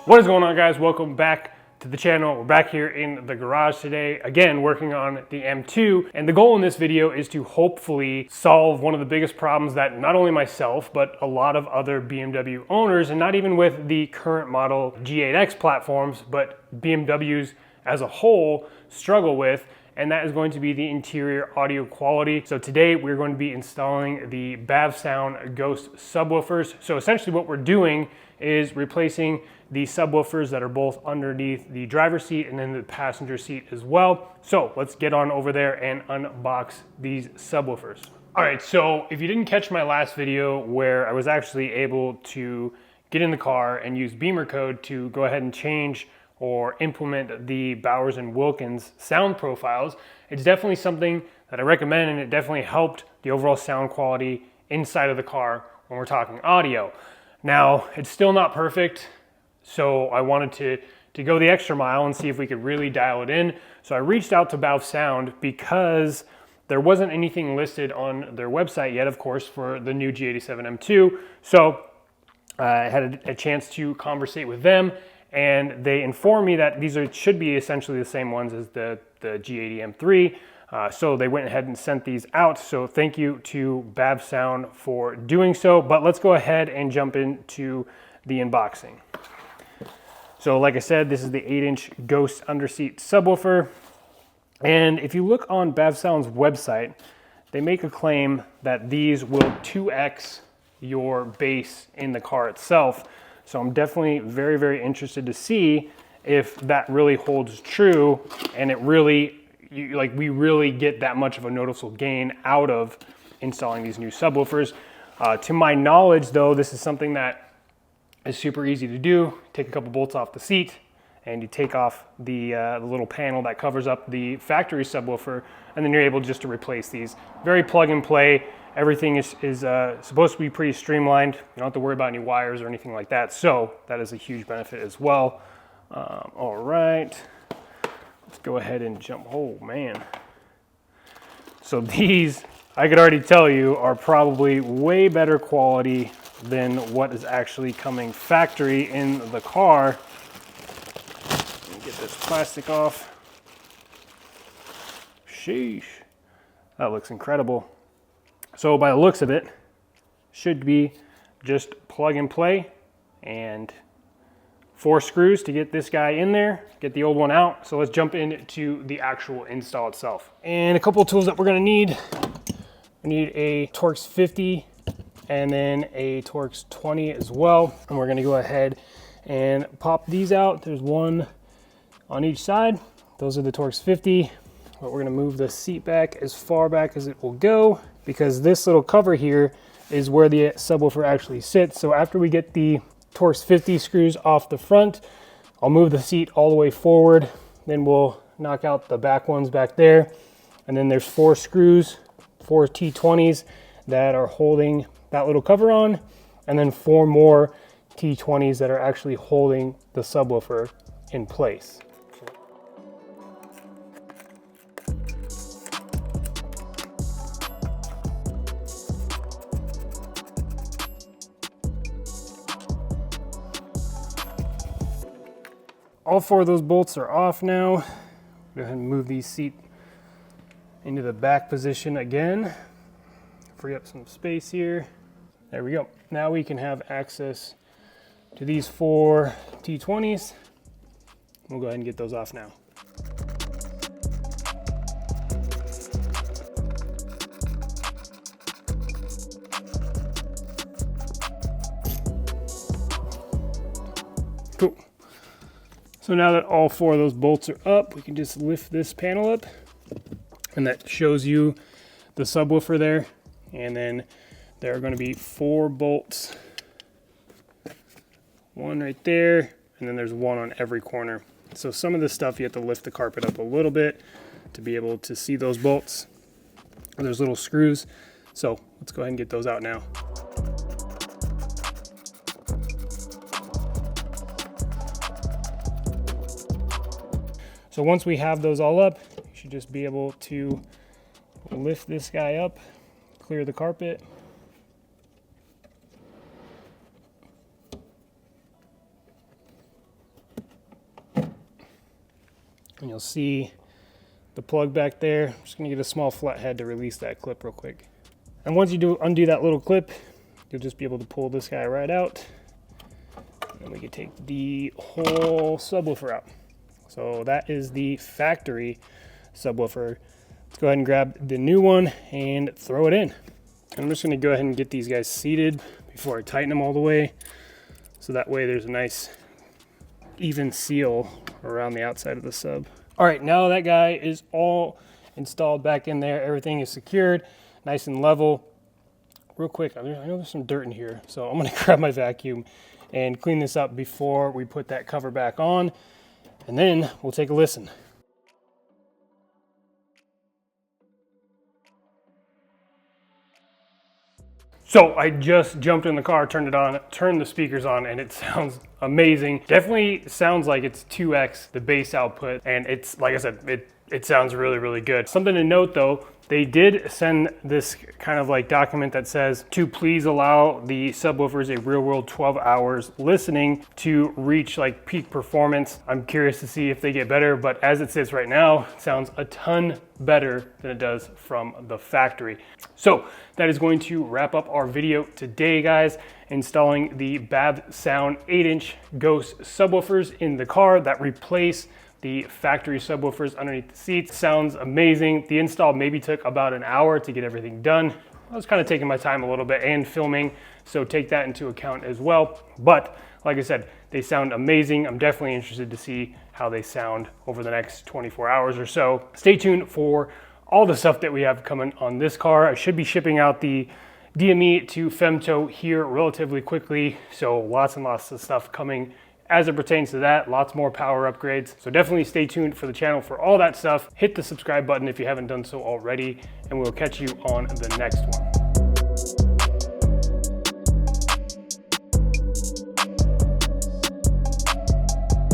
What is going on, guys? Welcome back to the channel. We're back here in the garage today, again working on the M2, and the goal in this video is to hopefully solve one of the biggest problems that not only myself but a lot of other BMW owners, and not even with the current model G8X platforms, but BMWs as a whole struggle with, and that is going to be the interior audio quality. So today we're going to be installing the Bavsound Ghost subwoofers. So essentially what we're doing is replacing the subwoofers that are both underneath the driver's seat and then the passenger seat as well. So let's get on over there and unbox these subwoofers. All right, so if you didn't catch my last video where I was actually able to get in the car and use Beamer code to go ahead and change or implement the Bowers and Wilkins sound profiles, it's definitely something that I recommend, and it definitely helped the overall sound quality inside of the car when we're talking audio. Now, it's still not perfect, so I wanted to go the extra mile and see if we could really dial it in. So I reached out to Bavsound because there wasn't anything listed on their website yet, of course, for the new G87 M2. So I had a chance to conversate with them, and they informed me that these should be essentially the same ones as the G80 M3. So they went ahead and sent these out. So thank you to Bavsound for doing so. But let's go ahead and jump into the unboxing. So like I said, this is the 8-inch Ghost underseat subwoofer. And if you look on Bavsound's website, they make a claim that these will 2x your bass in the car itself. So I'm definitely very, very interested to see if that really holds true, and it really, we really get that much of a noticeable gain out of installing these new subwoofers. To my knowledge, though, this is something that is super easy to do. Take a couple bolts off the seat, and you take off the little panel that covers up the factory subwoofer, and then you're able just to replace these. Very plug and play. Everything is supposed to be pretty streamlined. You don't have to worry about any wires or anything like that. So that is a huge benefit as well. All right, let's go ahead and jump. Oh man. So these, I could already tell you, are probably way better quality than what is actually coming factory in the car. Let me get this plastic off. Sheesh, that looks incredible. So by the looks of it, should be just plug and play, and 4 screws to get this guy in there, get the old one out. So let's jump into the actual install itself. And a couple of tools that we're gonna need. We need a Torx 50 and then a Torx 20 as well. And we're gonna go ahead and pop these out. There's one on each side. Those are the Torx 50. But we're gonna move the seat back as far back as it will go, because this little cover here is where the subwoofer actually sits. So after we get the Torx 50 screws off the front, I'll move the seat all the way forward. Then we'll knock out the back ones back there. And then there's 4 screws, 4 T20s that are holding that little cover on. And then 4 more T20s that are actually holding the subwoofer in place. All 4 of those bolts are off now. Go ahead and move these seat into the back position again. Free up some space here. There we go. Now we can have access to these 4 T20s. We'll go ahead and get those off now. Cool. So now that all 4 of those bolts are up, we can just lift this panel up, and that shows you the subwoofer there. And then there are going to be 4 bolts, 1 right there, and then there's 1 on every corner. So some of this stuff you have to lift the carpet up a little bit to be able to see those bolts. There's little screws. So let's go ahead and get those out now. So once we have those all up, you should just be able to lift this guy up, clear the carpet, And you'll see the plug back there. I'm just gonna get a small flathead to release that clip real quick. And once you undo that little clip, you'll just be able to pull this guy right out. And we can take the whole subwoofer out. So that is the factory subwoofer. Let's go ahead and grab the new one and throw it in. I'm just gonna go ahead and get these guys seated before I tighten them all the way. So that way there's a nice even seal around the outside of the sub. All right, now that guy is all installed back in there. Everything is secured, nice and level. Real quick, I know there's some dirt in here, so I'm gonna grab my vacuum and clean this up before we put that cover back on, and then we'll take a listen. So I just jumped in the car, turned it on, turned the speakers on, and it sounds amazing. Definitely sounds like it's 2x the bass output, and it's, like I said, it sounds really, really good. Something to note though, they did send this kind of like document that says to please allow the subwoofers a real world 12 hours listening to reach like peak performance. I'm curious to see if they get better, but as it sits right now, it sounds a ton better than it does from the factory. So that is going to wrap up our video today, guys. Installing the Bavsound 8-inch Ghost subwoofers in the car that replace the factory subwoofers underneath the seats. Sounds amazing. The install maybe took about an hour to get everything done. I was kind of taking my time a little bit and filming, so take that into account as well. But like I said, they sound amazing. I'm definitely interested to see how they sound over the next 24 hours or so. Stay tuned for all the stuff that we have coming on this car. I should be shipping out the DME to Femto here relatively quickly, so lots and lots of stuff coming as it pertains to that. Lots more power upgrades, so definitely stay tuned for the channel for all that stuff. Hit the subscribe button if you haven't done so already, and we'll catch you on the next one.